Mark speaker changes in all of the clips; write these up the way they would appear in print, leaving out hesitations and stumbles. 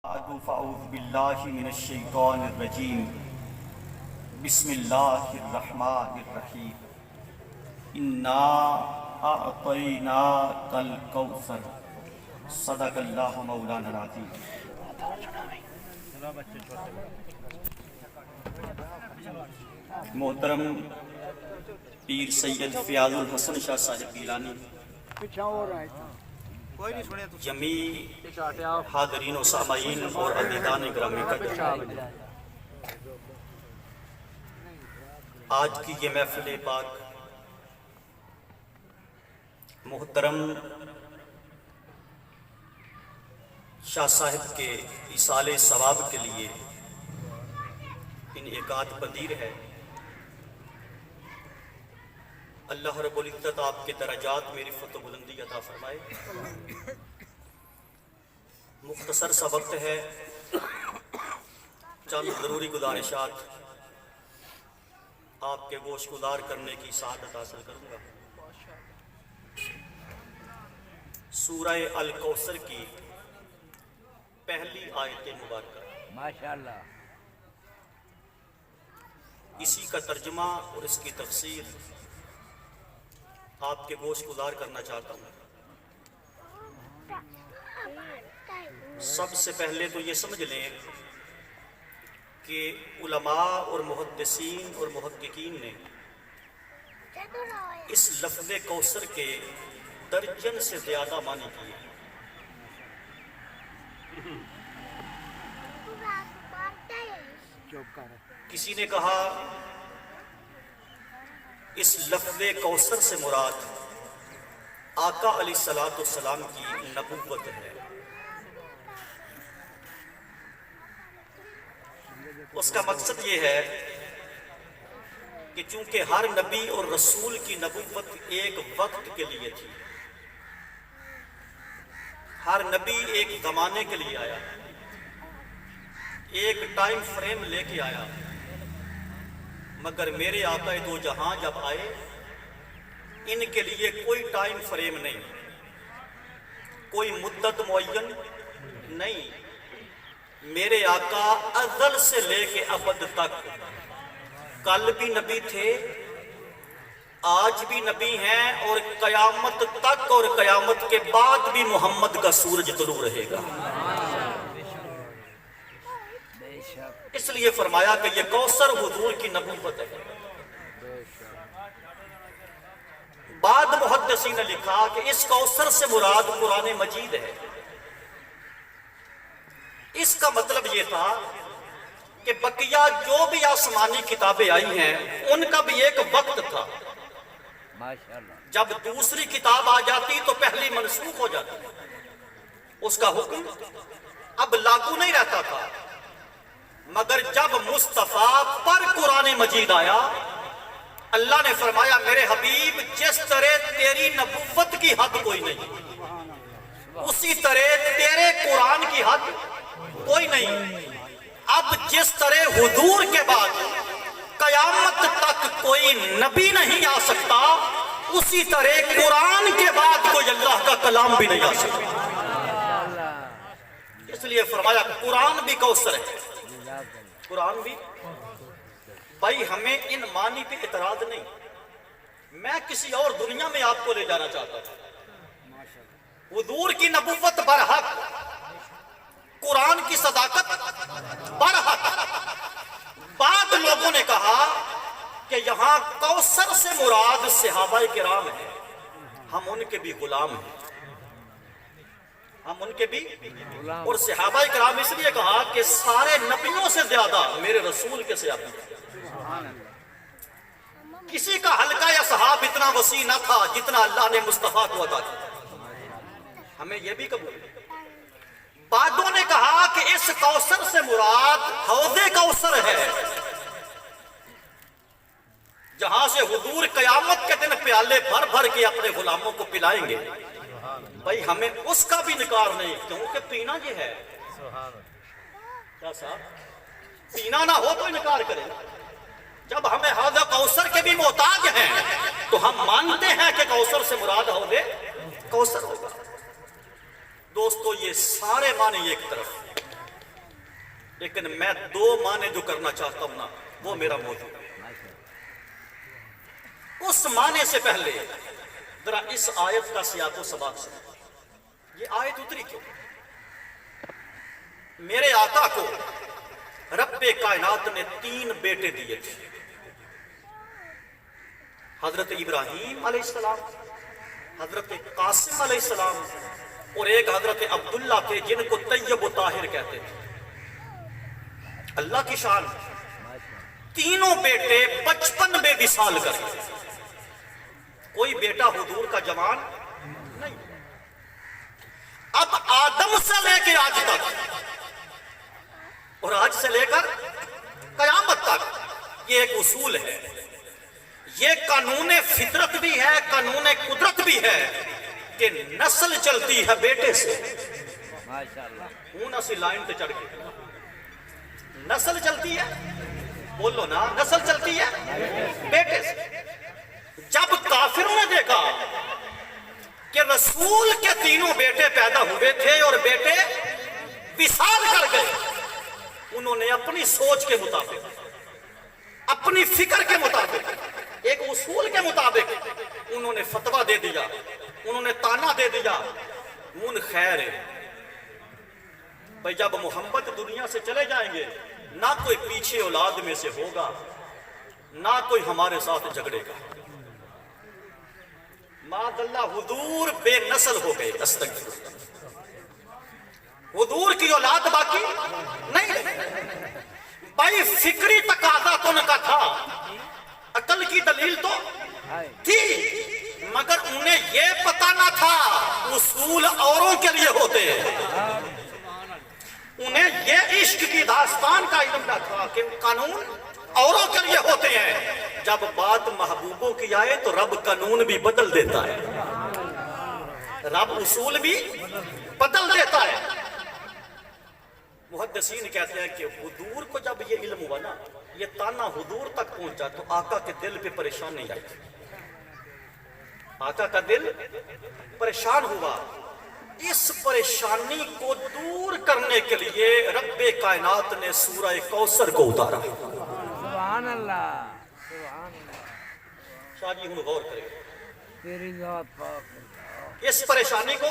Speaker 1: فاعوذ باللہ من الشیطان الرجیم بسم اللہ الرحمن الرحیم انا اعطیناک الکوثر صدق اللہ مولانا العظیم۔ محترم پیر سید فیاض الحسن شاہ صاحب گیلانی، جمیع حاضرین و سامعین اور عزیزان گرامی قدر، آج کی یہ محفل پاک محترم شاہ صاحب کے ایصال ثواب کے لیے انعقاد پذیر ہے۔ اللہ رب العزت آپ کے درجات میں رفعت و بلندی عطا فرمائے۔ مختصر سا وقت ہے، چند ضروری گزارشات آپ کے گوش گزار کرنے کی سعادت حاصل کروں گا۔ سورہ الکوثر کی پہلی آیت مبارکہ،
Speaker 2: ماشاءاللہ،
Speaker 1: اسی کا ترجمہ اور اس کی تفسیر آپ کے گوش گزار کرنا چاہتا ہوں۔ سب سے پہلے تو یہ سمجھ لیں کہ علماء اور محدثین اور محققین نے اس لفظ کوثر کے درجن سے زیادہ معنی کیے۔ کسی نے کہا اس لفظ کوثر سے مراد آقا علیہ السلام کی نبوت ہے۔ اس کا مقصد یہ ہے کہ چونکہ ہر نبی اور رسول کی نبوت ایک وقت کے لیے تھی، ہر نبی ایک زمانے کے لیے آیا، ایک ٹائم فریم لے کے آیا، مگر میرے آقا دو جہاں جب آئے ان کے لیے کوئی ٹائم فریم نہیں، کوئی مدت معین نہیں۔ میرے آقا ازل سے لے کے ابد تک کل بھی نبی تھے، آج بھی نبی ہیں، اور قیامت تک اور قیامت کے بعد بھی محمد کا سورج طلوع رہے گا۔ اس لیے فرمایا کہ یہ کوثر حضور کی نبوت ہے۔ بعد محدثین نے لکھا کہ اس کوثر سے مراد قرآن مجید ہے۔ اس کا مطلب یہ تھا کہ بقیہ جو بھی آسمانی کتابیں آئی ہیں ان کا بھی ایک وقت تھا، جب دوسری کتاب آ جاتی تو پہلی منسوخ ہو جاتی، اس کا حکم اب لاگو نہیں رہتا تھا۔ مگر جب مصطفیٰ پر قرآن مجید آیا، اللہ نے فرمایا میرے حبیب جس طرح تیری نبوت کی حد کوئی نہیں، اسی طرح تیرے قرآن کی حد کوئی نہیں۔ اب جس طرح حضور کے بعد قیامت تک کوئی نبی نہیں آ سکتا، اسی طرح قرآن کے بعد کوئی اللہ کا کلام بھی نہیں آ سکتا۔ اس لیے فرمایا قرآن بھی کوثر ہے، قرآن بھی۔ بھائی ہمیں ان معنی پہ اعتراض نہیں، میں کسی اور دنیا میں آپ کو لے جانا چاہتا تھا۔ حضور کی نبوت برحق، قرآن کی صداقت برحق۔ بعد لوگوں نے کہا کہ یہاں کوثر سے مراد صحابہ کرام ہیں، ہم ان کے بھی غلام ہیں، ہم ان کے بھی، اور صحابہ کرام اس لیے کہا کہ سارے نبیوں سے زیادہ میرے رسول کے صحابی ہیں۔ کسی کا حلقہ یا صحاب اتنا وسیع نہ تھا جتنا اللہ نے مصطفیٰ کو عطا کیا، ہمیں یہ بھی قبول ہے۔ بعدوں نے کہا کہ اس کوثر سے مراد حوض کوثر ہے، جہاں سے حضور قیامت کے دن پیالے بھر بھر کے اپنے غلاموں کو پلائیں گے۔ بھائی ہمیں اس کا بھی انکار نہیں، کیونکہ پینا یہ ہے۔ کیا صاحب پینا نہ ہو تو انکار کریں؟ جب ہمیں حوض کوثر کے بھی محتاج ہیں تو ہم مانتے ہیں کہ کوثر سے مراد حوض کوثر ہوگا۔ دوستو یہ سارے معنی ایک طرف، لیکن میں دو معنی جو کرنا چاہتا ہوں نا وہ میرا موضوع ہے. اس معنی سے پہلے ذرا اس آیت کا سیاق و سباق سنو. یہ آیت اتری کیوں؟ میرے آقا کو رب کائنات نے 3 بیٹے دیے تھے. حضرت ابراہیم علیہ السلام، حضرت قاسم علیہ السلام اور ایک حضرت عبداللہ تھے جن کو طیب و طاہر کہتے تھے. اللہ کی شان، تینوں بیٹے بچپن میں وصال کر گئے. کوئی بیٹا حضور کا جوان نہیں. اب آدم سے لے کے آج تک اور آج سے لے کر قیامت تک یہ ایک اصول ہے، یہ قانون فطرت بھی ہے، قانون قدرت بھی ہے کہ نسل چلتی ہے بیٹے سے. ہوں اسی لائن تے چڑھ کے نسل چلتی ہے، بولو نا، نسل چلتی ہے بیٹے سے. جب کافروں نے دیکھا کہ رسول کے تینوں بیٹے پیدا ہوئے تھے اور بیٹے وصال کر گئے، انہوں نے اپنی سوچ کے مطابق، اپنی فکر کے مطابق، ایک اصول کے مطابق انہوں نے فتویٰ دے دیا، انہوں نے تانا دے دیا. ان خیر ہے بھائی، جب محمد دنیا سے چلے جائیں گے نہ کوئی پیچھے اولاد میں سے ہوگا، نہ کوئی ہمارے ساتھ جھگڑے گا. معاذ اللہ، حضور بے نسل ہو گئے. استغفر اللہ، حضور کی اولاد باقی نہیں. بھائی فکری تقاضا تو ان کا تھا، عقل کی دلیل تو تھی، مگر انہیں یہ پتا نہ تھا اصول اوروں کے لیے ہوتے ہیں. انہیں یہ عشق کی داستان کا علم نہ تھا کہ قانون اوروں کے لیے ہوتے ہیں. جب بات محبوبوں کی آئے تو رب قانون بھی بدل دیتا ہے، رب اصول بھی بدل دیتا ہے. محدثین کہتے ہیں کہ حضور کو جب یہ علم ہوا نا، یہ تانا حضور تک پہنچا تو آقا کے دل پہ پریشانی آئی. آقا کا دل پریشان ہوا. اس پریشانی کو دور کرنے کے لیے رب کائنات نے سورہ کوثر کو اتارا.
Speaker 2: سبحان اللہ، سبحان اللہ.
Speaker 1: شاہ جی ہم غور کریں
Speaker 2: تیری ذات پاک.
Speaker 1: اس پریشانی کو.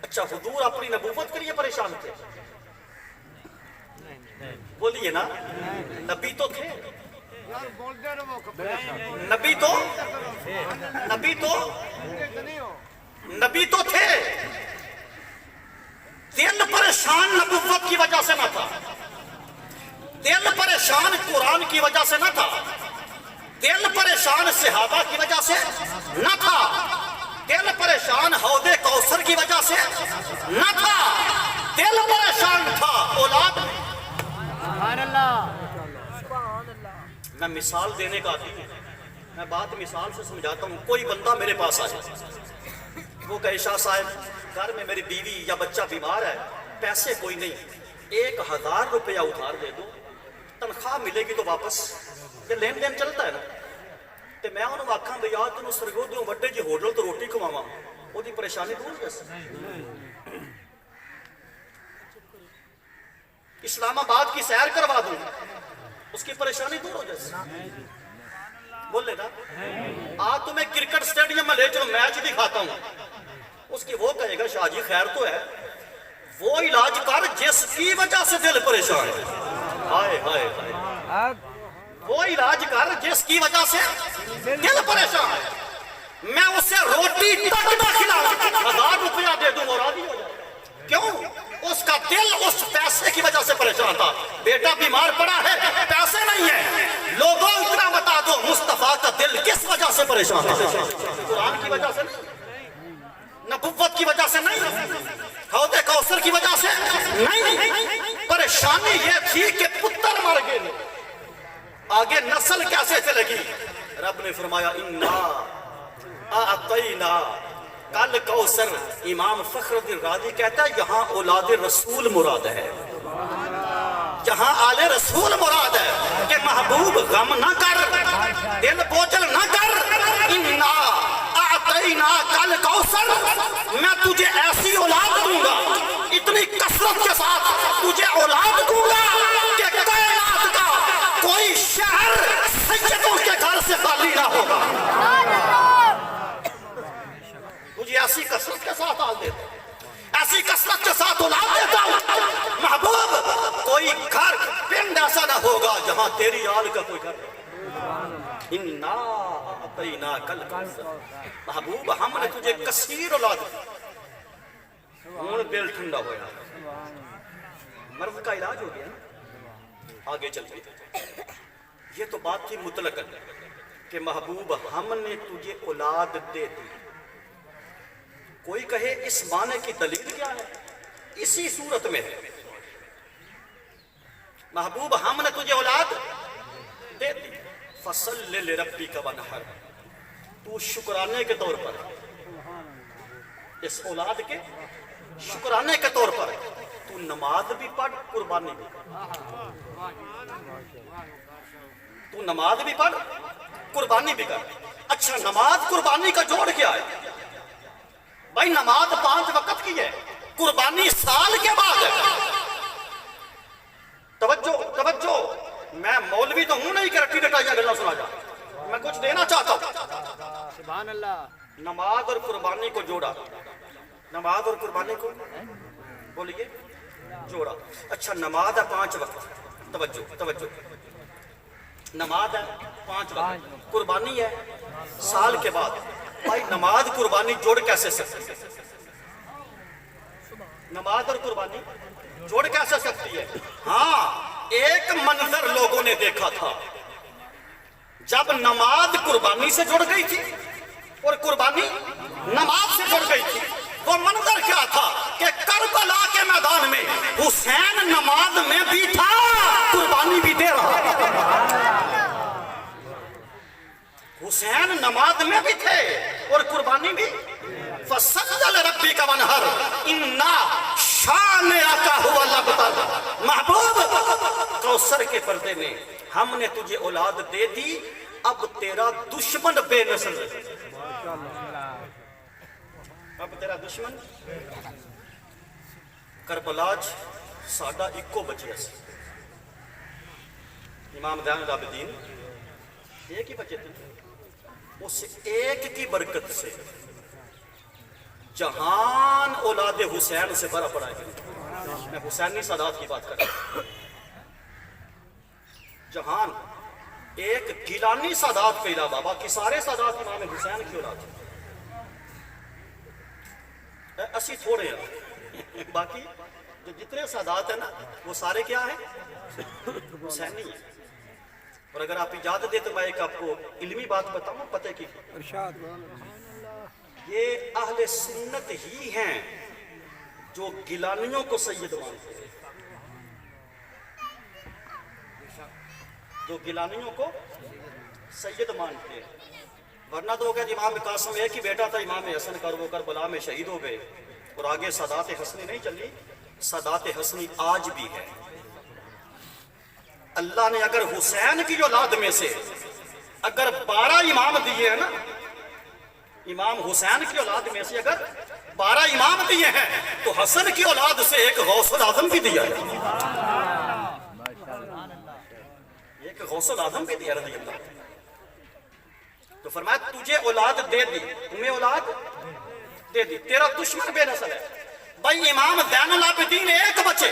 Speaker 1: اچھا حضور اپنی نبوت کے لیے پریشان تھے؟ بولیے نا، نبی تو تھے، نبی تو تھے. دل پریشان نبوت کی وجہ سے نہ تھا، دل پریشان قرآن کی وجہ سے نہ تھا، دل پریشان صحابہ کی وجہ سے نہ تھا، دل پریشان حوض کوثر کی وجہ سے نہ تھا، دل پریشان تھا اولاد.
Speaker 2: سبحان اللہ، سبحان اللہ.
Speaker 1: میں مثال دینے کا عادی ہوں، میں بات مثال سے سمجھاتا ہوں. کوئی بندہ میرے پاس آئے، وہ کہے شاہ صاحب گھر میں میری بیوی یا بچہ بیمار ہے، پیسے کوئی نہیں، 1000 روپیہ ادھار دے دو، تنخواہ ملے گی تو واپس. یہ لین دین چلتا ہے نا. تے میں انہوں آکھاں بھئی آج تنوں سرگودیوں وڈے جی ہوٹل تو روٹی کھواواں، وہ دی پریشانی دور جیسے. اسلام آباد کی سیر کروا دوں، اس کی پریشانی دور ہو جیسے. بولے نا، آج تمہیں کرکٹ سٹیڈیم میں لے چلو میچ دکھاتا ہوں، اس کی وہ کہے گا شاہ جی خیر تو ہے، وہ علاج کر جس کی وجہ سے دل پریشان ہے. ہائے ہائے ہائے، وہ علاج کر جس کی وجہ سے دل پریشان ہے. میں اسے روٹی تک نہ کھلاؤں، 1000 روپیہ دے دوں اور راضی ہو جائے. کیوں؟ اس کا دل اس پیسے کی وجہ سے پریشان تھا. بیٹا بیمار پڑا ہے، پیسے نہیں ہیں. لوگوں اتنا بتا دو مصطفیٰ کا دل کس وجہ سے پریشان تھا؟ قرآن کی وجہ سے نہیں، نبوت کی وجہ سے نہیں، حوض کوثر کی وجہ سے نہیں. پریشانی یہ تھی کہ پتر مر گئے، آگے نسل کیسے چلے گی؟ رب نے فرمایا انا اعطینا کل کوثر. امام فخر الدین رازی کہتا ہے یہاں اولاد رسول مراد ہے، یہاں آل رسول مراد ہے کہ محبوب غم نہ کر، دل بوجھل نہ کر. انا اعطینا کل کوثر، میں تجھے ایسی اولاد دوں گا، اتنی کثرت کے ساتھ تجھے اولاد تیری آل کا کوئی گھر انا اعطینا کل محبوب ہم نے تجھے کثیر اولاد دی ہوں دل ٹھنڈا ہویا مرض کا علاج ہو گیا نا آگے چلتے یہ تو بات تھی مطلق کہ محبوب ہم نے تجھے اولاد دے دی کوئی کہے اس معنی کی دلیل کیا ہے اسی صورت میں ہے محبوب ہم نے تجھے اولاد دے دی فصل لربی کا ونحر تو شکرانے کے طور پر اس اولاد کے شکرانے کے طور پر تو نماز بھی پڑھ قربانی بھی کر تو نماز بھی پڑھ قربانی بھی کر اچھا نماز قربانی کا جوڑ کیا ہے بھائی نماز 5 وقت کی ہے قربانی سال کے بعد ہے توجہ میں مولوی تو ہوں نہیں کہ رٹی رٹائیاں گلا سنا جا میں کچھ دینا چاہتا ہوں
Speaker 2: سبحان اللہ
Speaker 1: نماز اور قربانی کو جوڑا نماز اور قربانی کو بولیے جوڑا اچھا نماز ہے 5 وقت توجہ نماز ہے 5 وقت قربانی ہے سال کے بعد بھائی نماز قربانی جوڑ کیسے سکتی ہے نماز اور قربانی جوڑ کیسے سکتی ہے ہاں ایک منظر لوگوں نے دیکھا تھا جب نماز قربانی سے جڑ گئی تھی اور قربانی نماز سے جڑ گئی تھی وہ منظر کیا تھا کہ کربلا کے میدان میں حسین نماز میں بھی تھا قربانی بھی دے رہا تھا حسین نماز میں بھی تھے اور قربانی بھی فصل ربی کا ونحر انا شانئک هو الابتر محبوب کوثر کے پردے میں ہم نے تجھے اولاد دے دی اب تیرا دشمن بے نسل اب تیرا دشمن کربلاج ساڈا اکو بچیا سی امام زین العابدین ایک ہی بچے تھے اس ایک کی برکت سے جہان اولاد حسین سے بھرا پڑا ہے میں حسینی سادات کی بات کر رہا ہوں جہان ایک گیلانی سادات کے علاوہ باقی سارے سادات امام حسین کی اولاد ہیں اسی تھوڑے ہیں باقی جو جتنے سادات ہیں نا وہ سارے کیا ہیں حسینی ہیں اور اگر آپ اجازت دے تو میں ایک آپ کو علمی بات بتاؤں پتہ کی یہ اہل سنت ہی ہیں جو گیلانیوں کو سید مانتے ہیں جو گیلانیوں کو سید مانتے ہیں ورنہ تو کہ امام قاسم ایک ہی بیٹا تھا امام حسن کر وہ کربلا میں شہید ہو گئے اور آگے سادات حسنی نہیں چلی سادات حسنی آج بھی ہے اللہ نے اگر حسین کی اولاد میں سے اگر 12 امام دیے ہیں نا امام حسین کی اولاد میں سے اگر 12 امام دیے ہیں تو حسن کی اولاد سے ایک غوث العظم بھی دیا ہے ایک غوث العظم بھی دیا رضی اللہ تو فرمایا تجھے اولاد دے دی تمہیں اولاد دے دی تیرا دشمن بے نسل ہے بھائی امام زین العابدین ایک بچے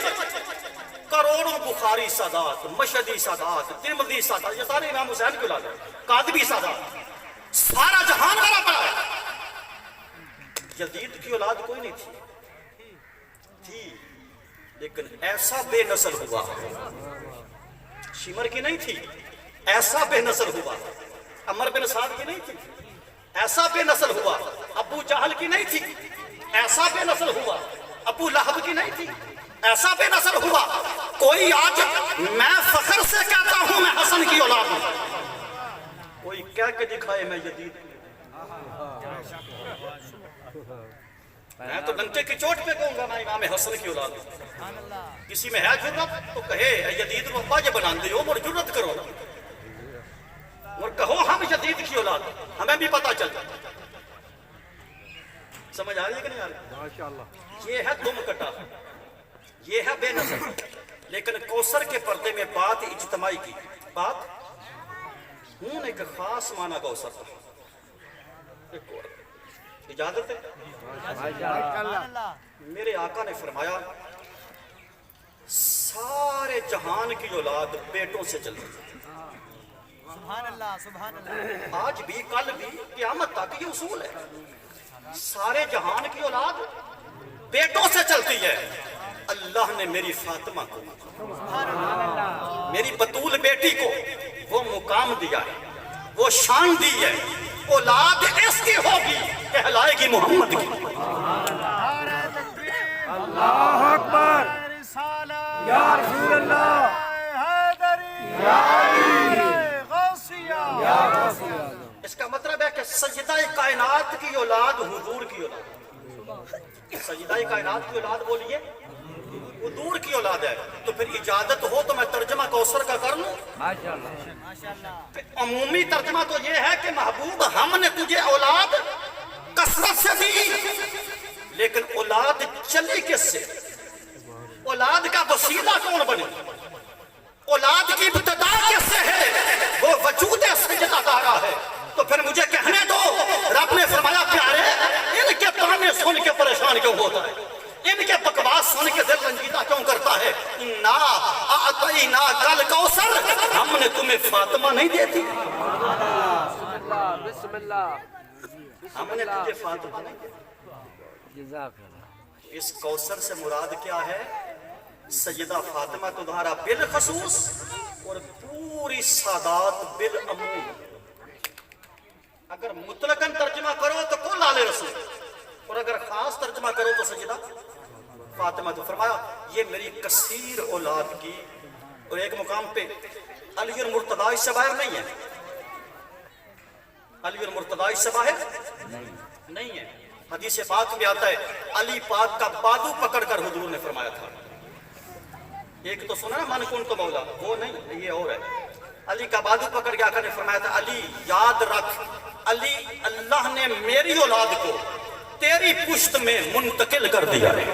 Speaker 1: کروڑوں بخاری سادات مشہدی سادات ترمذی سادات یہ سارے امام حسین کی اولاد ہیں قادبی سادات سارا جہان بھرا پڑا ہے یزید کی اولاد کوئی نہیں تھی لیکن ایسا بے نسل ہوا شمر کی نہیں تھی ایسا بے نسل ہوا عمر بن سعد کی نہیں تھی ایسا بے نسل ہوا ابو جہل کی نہیں تھی ایسا بے نسل ہوا ابو لہب کی نہیں تھی ایسا بے نسل ہوا کوئی آج میں فخر سے کہتا ہوں میں حسن کی اولاد ہوں کوئی کہہ کے دکھائے میں یزید میں تو ڈنکے کی چوٹ پہ کہوں گا میں امام حسن کی اولاد ہوں کسی میں ہے جرت تو کہے یزید رو ابا یہ بناندے ہو اور جرت کرو اور کہو ہم یزید کی اولاد ہمیں بھی پتا چلتا سمجھ آ رہی ہے کہ نہیں آ رہی ماشاءاللہ یہ ہے دم کٹا یہ ہے بے نظر لیکن کوثر کے پردے میں بات اجتماعی کی بات ہوں ایک خاص معنی کوثر تھا اجازت ہے میرے آقا نے فرمایا سارے جہان کی اولاد بیٹوں سے چلتی ہے.
Speaker 3: سبحان اللہ سبحان اللہ.
Speaker 1: آج بھی کل بھی قیامت تک یہ اصول ہے. سارے جہان کی اولاد بیٹوں سے چلتی ہے. اللہ نے میری فاطمہ کو, میری بطول بیٹی کو وہ مقام دیا ہے, وہ شان دی ہے. اولاد اس کی ہوگی کہلائے گی محمد کی.
Speaker 2: اللہ اکبر.
Speaker 3: رسالہ
Speaker 2: یا رسول اللہ.
Speaker 3: حیدری
Speaker 2: یا علی.
Speaker 3: غوثیہ.
Speaker 2: یا رسول اللہ.
Speaker 1: اس کا مطلب ہے کہ سجدہ کائنات کی اولاد حضور کی اولاد. سجدہ کائنات کی اولاد بولیے حضور کی اولاد ہے. تو پھر اجازت ہو تو میں ترجمہ کوثر کا کر لوں.
Speaker 2: ماشاءاللہ.
Speaker 3: ماشاءاللہ.
Speaker 1: عمومی ترجمہ تو یہ ہے کہ محبوب ہم نے تجھے اولاد کثرت سے دی, لیکن اولاد چلی کس سے؟ اولاد کا وسیلہ کون بنے؟ اولاد کی ابتدا کس سے ہے؟ وہ وجود سجدہ دارا ہے. تو پھر مجھے کہنے دو, رب نے فرمایا پیارے ان کے تانے سن کے پریشان کیوں ہوتا ہے, ان کے بکواس سن کے دل رنجیدہ کیوں کرتا ہے؟ انا اعطینا کل کوثر, ہم نے تمہیں فاطمہ نہیں دیتی,
Speaker 2: بسم اللہ.
Speaker 1: ہم نے تجھے فاطمہ نہیں دیتی.
Speaker 2: جزاک اللہ.
Speaker 1: اس کوثر سے مراد کیا ہے؟ سیدہ فاطمہ تمہارا بالخصوص اور پوری سادات بالعموم. اگر مطلقاً ترجمہ کرو تو کل آل رسول, اور اگر خاص ترجمہ کرو تو سیدہ فاطمہ. تو فرمایا یہ میری کثیر اولاد کی. اور ایک مقام پہ علی المرتضیٰ اس سے باہر نہیں ہے. علی المرتضیٰ اس سے باہر نہیں ہے. حدیث پاک میں آتا ہے علی پاک کا بازو پکڑ کر حضور نے فرمایا تھا. ایک تو سنا نا من کن تو مولا, وہ نہیں, یہ اور ہے. علی کا بازو پکڑ کے آقا نے فرمایا تھا علی یاد رکھ, علی اللہ نے میری اولاد کو تیری پشت میں منتقل کر دیا ہے.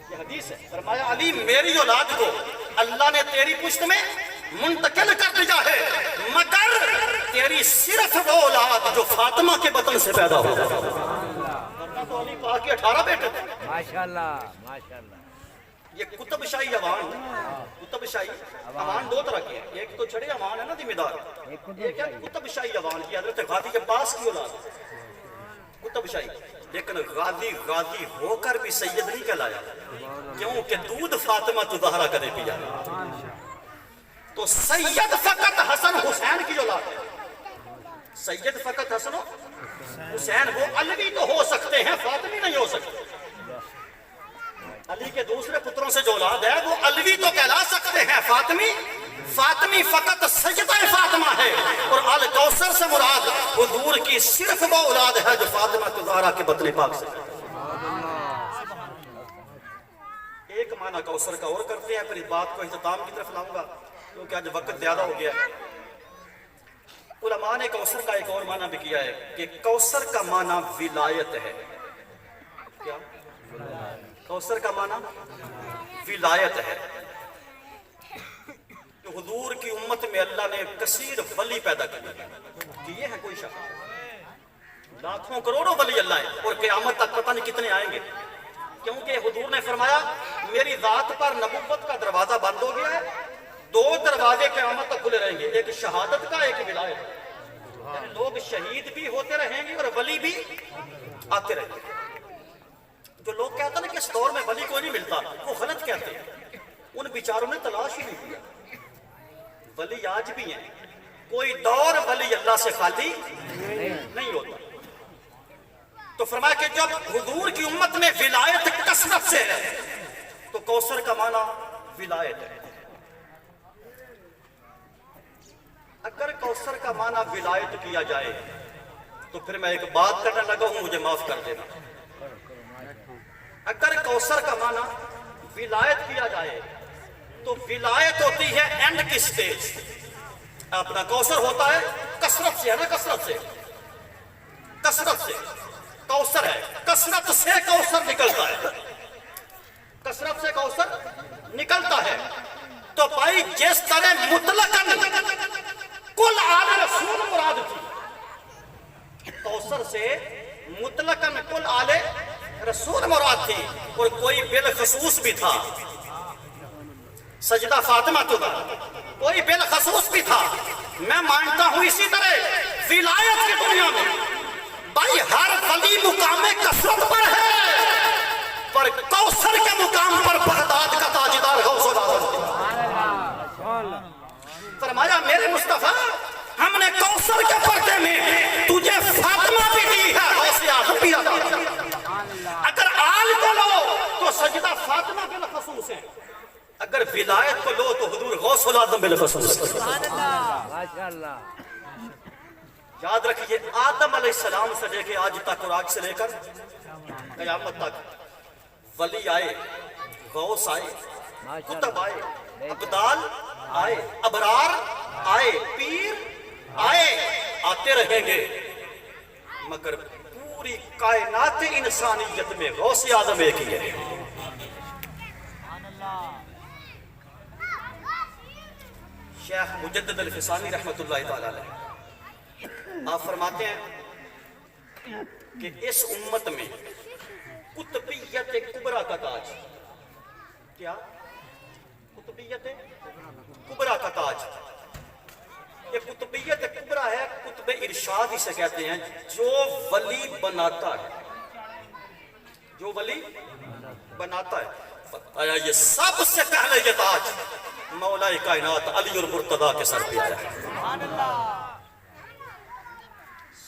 Speaker 1: یہ حدیث ہے. فرمایا علی میری اولاد کو اللہ نے تیری پشت میں منتقل کر دیا ہے, مگر تیری صرف وہ اولاد جو فاطمہ کے بطن سے پیدا ہو. ورنہ تو علی پاک کے 18 بیٹے تھے.
Speaker 2: ماشاءاللہ. ماشاءاللہ.
Speaker 1: یہ کتب شاہی اوان, کتب شاہی اوان دو طرح کے ہیں. ایک تو چھڑے اوان ہے نا ذمہ دار, ایک ہے کتب شاہی اوان کی حضرت غازی عباس کی اولاد کتب شاہی. لیکن غازی ہو کر بھی سید نہیں کہلایا, کیونکہ دودھ فاطمہ زہرا کا نہیں پیا. تو سید فقط حسن حسین کی اولاد ہے. سید فقط حسن حسین, وہ علوی تو ہو سکتے ہیں, فاطمی نہیں ہو سکتے. علی کے دوسرے پتروں سے جو اولاد ہے وہ علوی تو کہلا سکتے ہیں, فاطمی فقط سجدہ فاطمہ ہے. اور آل کوثر سے مراد حضور کی صرف وہ اولاد ہے جو فاطمہ زہرا کے بطن پاک سے. ایک معنی کوثر کا اور کرتے ہیں, پھر اس بات کو اختتام کی طرف لاؤں گا کیونکہ آج وقت زیادہ ہو گیا ہے. علماء نے کوثر کا ایک اور معنی بھی کیا ہے کہ کوثر کا معنی ولایت ہے. کیا کوثر کا معنی ولایت ہے. کہ حضور کی امت میں اللہ نے کثیر ولی پیدا کیے ہیں. کوئی شک, لاکھوں کروڑوں ولی اللہ ہیں, اور قیامت تک پتہ نہیں کتنے آئیں گے. کیونکہ حضور نے فرمایا میری ذات پر نبوت کا دروازہ بند ہو گیا ہے, 2 دروازے قیامت تک کھلے رہیں گے, ایک شہادت کا, ایک ولایت. یعنی لوگ شہید بھی ہوتے رہیں گے اور ولی بھی آتے رہیں گے. جو لوگ کہتے ہیں نا کہ اس دور میں ولی کوئی نہیں ملتا, وہ غلط کہتے ہیں. ان بیچاروں نے تلاش ہی نہیں کیا. ولی آج بھی ہیں, کوئی دور ولی اللہ سے خالی نہیں ہوتا. تو فرمایا کہ جب حضور کی امت میں ولایت کثرت سے ہے تو کوثر کا معنی ولایت ہے. اگر کوثر کا معنی ولایت کیا جائے تو پھر میں ایک بات کرنے لگا ہوں, مجھے معاف کر دینا. اگر کوثر کا معنی ولایت کیا جائے تو ولایت ہوتی ہے اینڈ کی سٹیج. اپنا کوثر ہوتا ہے کثرت سے, ہے نا, کثرت سے کوثر ہے, کثرت سے کوثر نکلتا ہے, کثرت سے کوثر نکلتا ہے. تو بھائی جس طرح مطلقاً کل آل رسول مراد تھی, کوثر سے مطلقاً کل آل رسول مراد تھی, اور کوئی بالخصوص بھی تھا سجدہ فاطمہ تو تھا، کوئی بالخصوص بھی تھا. میں مانتا ہوں اسی طرح ولایت کی دنیا میں بھائی ہر ولی مقام کثرت پر ہے، پر کوثر کے مقام پر بغداد کا تاجدار غوث العظم. فرمایا میرے مصطفیٰ ہم نے کوثر کے پردے میں تجھے فاطمہ بھی دی ہے، غوث اعظم بھی عطا کیا. اگر آل کو لو تو سجدہ فاطمہ بالخصوص ہے، اگر ولایت کو لو تو حضور غوث العظم بالخصوص ہے.
Speaker 2: ماشاءاللہ.
Speaker 1: یاد رکھیے آدم علیہ السلام سے لے کے آج تک اور آج سے لے کر قیامت تک ولی آئے، غوث آئے، کتب آئے، ابدال آئے، ابرار آئے، پیر آئے، آتے رہیں گے، مگر پوری کائنات انسانیت میں غوث اعظم ایک ہی ہے. شیخ مجدد الفسانی رحمت اللہ تعالی علیہ آپ فرماتے ہیں کہ اس امت میں قطبیت کبریٰ کا تاج، کیا قطبیت کبریٰ کا تاج، یہ قطبیت کبریٰ ہے، قطب ارشاد اسے کہتے ہیں، جو ولی بناتا ہے، جو ولی بناتا ہے. آیا یہ سب سے پہلے یہ تاج مولا کائنات علی المرتضیٰ کے سر پہ آیا ہے.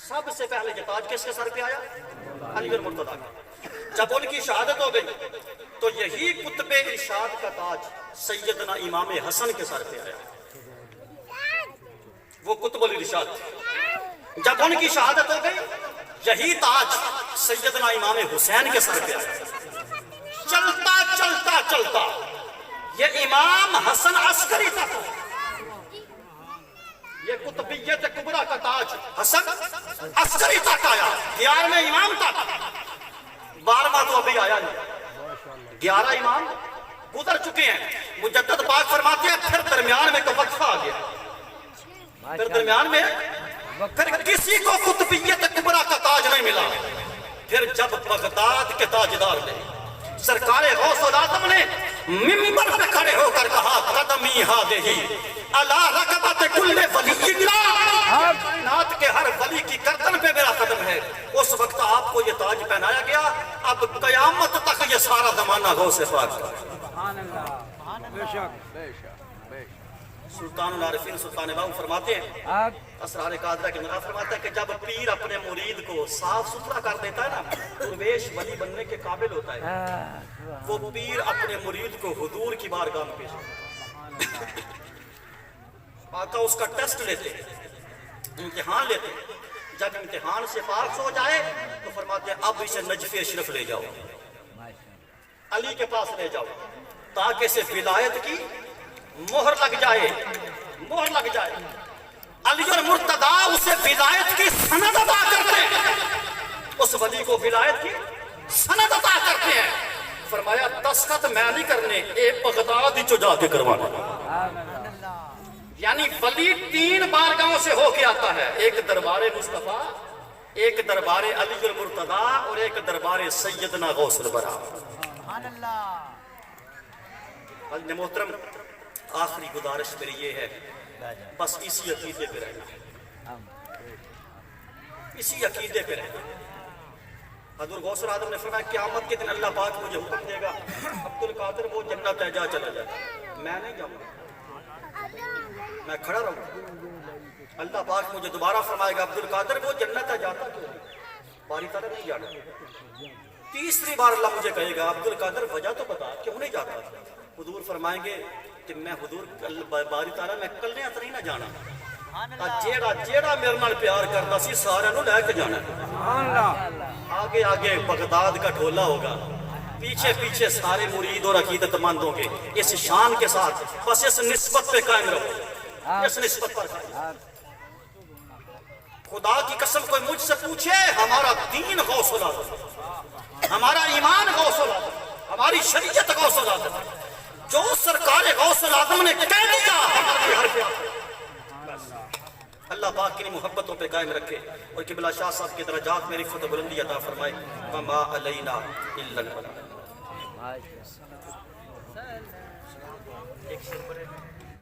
Speaker 1: سب سے پہلے یہ تاج کس کے سر پہ آیا؟ علی المرتضیٰ کا. جب ان کی شہادت ہو گئی تو یہی قطب ارشاد کا تاج سیدنا امام حسن کے سر پہ آیا. وہ قطب الارشاد. جب ان کی شہادت ہو گئی یہی تاج سیدنا امام حسین کے سر پہ آیا. چلتا چلتا چلتا یہ امام حسن عسکری تک، یہ قطبیت کبریٰ کا تاج حسن عسکری تک آیا، 11ویں امام تک. 12واں تو ابھی آیا نہیں، 11 امام گزر چکے ہیں. مجدد پاک فرماتے ہیں پھر درمیان میں کوئی وقفہ آ گیا، پھر درمیان میں پھر کسی کو قطبیت کبریٰ کا تاج نہیں ملا. پھر جب بغداد کے تاجدار نے سرکار غوث العظم نے منبر پہ کھڑے ہو کر کہا قدمی ہادہی علی رکبت کل ولی اللہ، کائنات کے ہر ولی کی گردن پہ میرا قدم ہے. اس وقت آپ کو یہ تاج پہنایا گیا. اب قیامت تک یہ سارا زمانہ غوث پاک کا.
Speaker 2: بے شک بے شک بے شک.
Speaker 1: سلطان العارفین سلطان باہو فرماتے ہیں اسرار قادرہ کے ملا فرماتا ہے کہ جب پیر اپنے مرید کو صاف ستھرا کر دیتا ہے نا، درویش ولی بننے کے قابل ہوتا ہے. وہ پیر اپنے مرید کو حضور کی بارگاہ میں پیش کرتا ہے. آقا اس کا ٹیسٹ لیتے ہیں، امتحان لیتے ہیں. جب امتحان سے پاس ہو جائے تو فرماتے ہیں اب اسے نجف اشرف لے جاؤ، علی کے پاس لے جاؤ، تاکہ اسے ولایت کی مہر لگ جائے، مہر لگ جائے. علی المرتضیٰ اسے ولایت کی سند عطا کرتے ہیں، اس ولی کو ولایت کی سند عطا کرتے ہیں. فرمایا دستخط میں نہیں کرنے، اے بغداد ہی جا کے کروانا. یعنی ولی 3 بارگاہوں سے ہو کے آتا ہے، ایک دربار مصطفیٰ، ایک دربار علی المرتضیٰ اور ایک دربار سیدنا غوث البراء. علی محترم آخری گزارش میری یہ ہے، بس اسی عقیدے پہ رہنا، اسی عقیدے پہ رہنا. حضور غوث العظم نے فرمایا قیامت کے دن اللہ پاک مجھے حکم دے گا عبد القادر وہ جنت ہے جا چلا جائے. میں نہیں جاؤں گا، میں کھڑا رہوں گا. اللہ پاک مجھے دوبارہ فرمائے گا عبد القادر وہ جنت ہے جاتا کیوں نہیں؟ باری تعالیٰ نہیں جانا. تیسری بار اللہ مجھے کہے گا عبد القادر وجہ تو بتا کیوں نہیں جاتا. حضور فرمائیں گے کہ میں حضور باری تعالیٰ میں کلے اتنی نہ جانا، جیڑا جیڑا میرے نال پیار کرتا سی سارے نو لے کے جانا. آگے آگے بغداد کا ڈھولا ہوگا، پیچھے پیچھے سارے مرید اور عقیدت مند ہوں گے. اس شان کے ساتھ بس اس نسبت پہ قائم رہو، اس نسبت پر قائم. خدا کی قسم کوئی مجھ سے پوچھے ہمارا دین غوث العظم، ہمارا ایمان غوث العظم، ہماری شریعت غوث العظم، جو سرکار غوث العظم نے کہہ دیا ہماری ہر اللہ پاک کی محبتوں پہ قائم رکھے اور قبلہ شاہ صاحب کے درجات میں رفعت و بلندی عطا فرمائے. وما علینا الا البلاغ. ایک شعر پڑھے